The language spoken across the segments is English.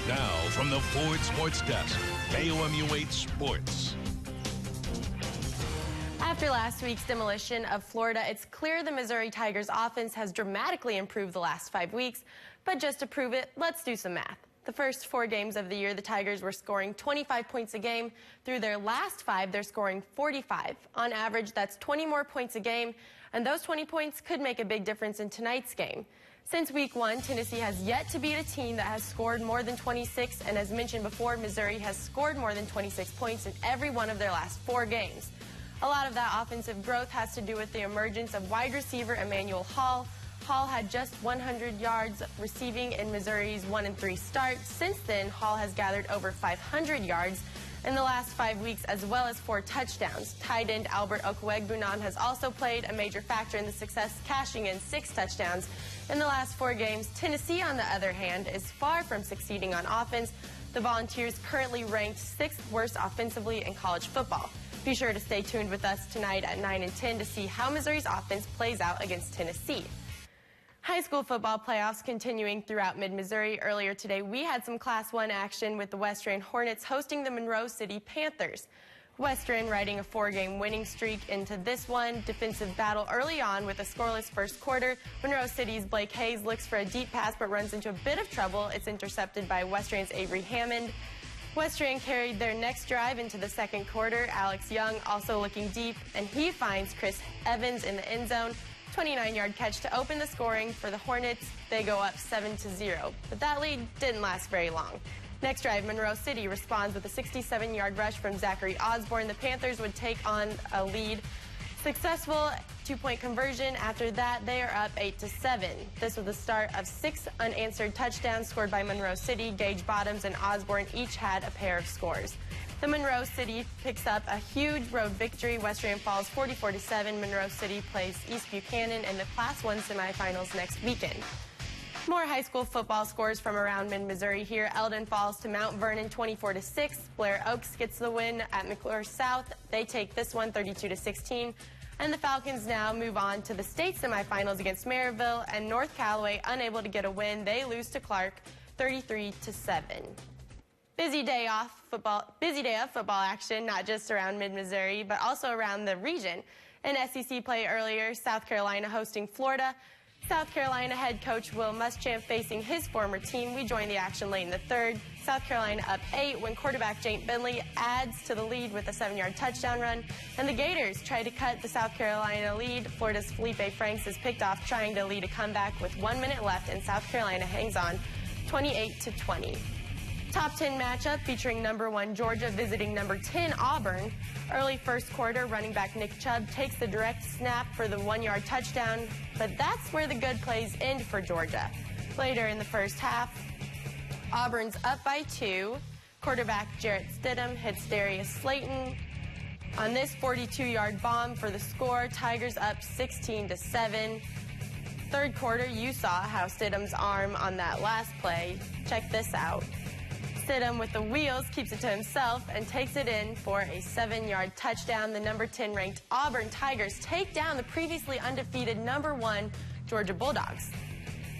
Now, from the Ford Sports Desk, KOMU-8 Sports. After last week's demolition of Florida, it's clear the Missouri Tigers offense has dramatically improved the last 5 weeks. But just to prove it, let's do some math. The first 4 games of the year, the Tigers were scoring 25 points a game. Through their last 5, they're scoring 45. On average, that's 20 more points a game, and those 20 points could make a big difference in tonight's game. Since week 1, Tennessee has yet to beat a team that has scored more than 26, and as mentioned before, Missouri has scored more than 26 points in every one of their last 4 games. A lot of that offensive growth has to do with the emergence of wide receiver Emmanuel Hall. Hall had just 100 yards receiving in Missouri's 1-3 start. Since then, Hall has gathered over 500 yards in the last 5 weeks, as well as 4 touchdowns. Tight end Albert Okwuegbunam has also played a major factor in the success, cashing in 6 touchdowns in the last 4 games. Tennessee, on the other hand, is far from succeeding on offense. The Volunteers currently ranked 6th worst offensively in college football. Be sure to stay tuned with us tonight at 9 and 10 to see how Missouri's offense plays out against Tennessee. High school football playoffs continuing throughout mid-Missouri. Earlier today, we had some Class 1 action with the Western Hornets hosting the Monroe City Panthers. Western riding a 4-game winning streak into this one. Defensive battle early on with a scoreless first quarter. Monroe City's Blake Hayes looks for a deep pass but runs into a bit of trouble. It's intercepted by Western's Avery Hammond. Western carried their next drive into the second quarter. Alex Young also looking deep, and he finds Chris Evans in the end zone. 29-yard catch to open the scoring for the Hornets. They go up 7-0, but that lead didn't last very long. Next drive, Monroe City responds with a 67-yard rush from Zachary Osborne. The Panthers would take on a lead. Successful 2-point conversion. After that, they are up 8-7. This was the start of 6 unanswered touchdowns scored by Monroe City. Gage Bottoms and Osborne each had a pair of scores. The Monroe City picks up a huge road victory. Western falls 44-7. Monroe City plays East Buchanan in the Class 1 semifinals next weekend. More high school football scores from around mid-Missouri here. Eldon falls to Mount Vernon 24-6. Blair Oaks gets the win at McClure South. They take this one 32-16. And the Falcons now move on to the state semifinals against Maryville, and North Callaway unable to get a win. They lose to Clark 33-7. Busy day of football action, not just around mid-Missouri, but also around the region. In SEC play earlier, South Carolina hosting Florida. South Carolina head coach Will Muschamp facing his former team. We joined the action late in the third. South Carolina up 8 when quarterback Jake Bentley adds to the lead with a 7-yard touchdown run. And the Gators try to cut the South Carolina lead. Florida's Felipe Franks is picked off trying to lead a comeback with 1 minute left, and South Carolina hangs on 28-20. Top 10 matchup featuring number 1 Georgia visiting number 10 Auburn. Early first quarter, running back Nick Chubb takes the direct snap for the 1-yard touchdown, but that's where the good plays end for Georgia. Later in the first half, Auburn's up by 2. Quarterback Jarrett Stidham hits Darius Slayton on this 42-yard bomb for the score. Tigers up 16-7. Third quarter, you saw how Stidham's arm on that last play. Check this out. Stidham with the wheels keeps it to himself and takes it in for a 7-yard touchdown. The number 10 ranked Auburn Tigers take down the previously undefeated number 1 Georgia Bulldogs.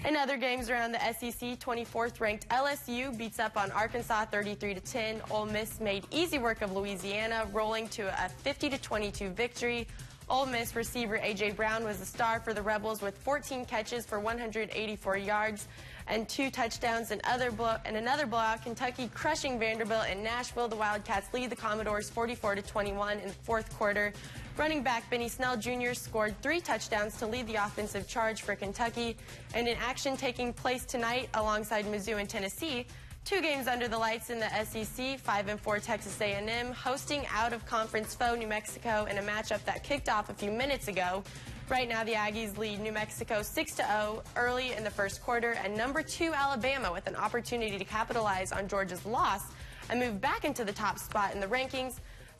In other games around the SEC, 24th ranked LSU beats up on Arkansas 33-10. Ole Miss made easy work of Louisiana, rolling to a 50-22 victory. Ole Miss receiver A.J. Brown was the star for the Rebels with 14 catches for 184 yards and 2 touchdowns. In another blowout, Kentucky crushing Vanderbilt in Nashville. The Wildcats lead the Commodores 44-21 in the fourth quarter. Running back Benny Snell Jr. scored 3 touchdowns to lead the offensive charge for Kentucky. And in action taking place tonight alongside Mizzou and Tennessee, 2 games under the lights in the SEC, 5-4 Texas A&M hosting out-of-conference foe New Mexico in a matchup that kicked off a few minutes ago. Right now, the Aggies lead New Mexico 6-0 early in the first quarter, and number 2 Alabama with an opportunity to capitalize on Georgia's loss and move back into the top spot in the rankings.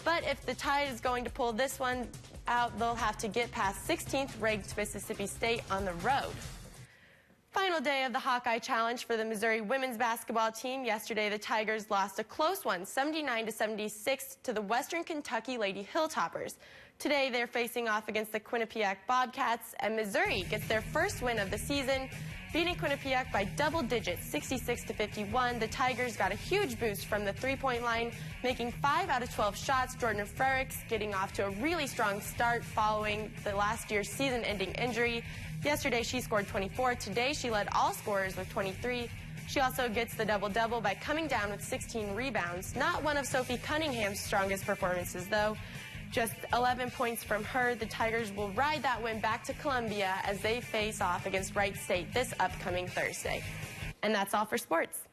But if the Tide is going to pull this one out, they'll have to get past 16th ranked Mississippi State on the road. Final day of the Hawkeye Challenge for the Missouri women's basketball team. Yesterday, the Tigers lost a close one, 79-76, to the Western Kentucky Lady Hilltoppers. Today, they're facing off against the Quinnipiac Bobcats, and Missouri gets their first win of the season, beating Quinnipiac by double digits, 66-51. The Tigers got a huge boost from the three-point line, making 5 out of 12 shots. Jordan Frericks getting off to a really strong start following the last year's season-ending injury. Yesterday, she scored 24. Today, she led all scorers with 23. She also gets the double-double by coming down with 16 rebounds. Not one of Sophie Cunningham's strongest performances, though. Just 11 points from her. The Tigers will ride that win back to Columbia as they face off against Wright State this upcoming Thursday. And that's all for sports.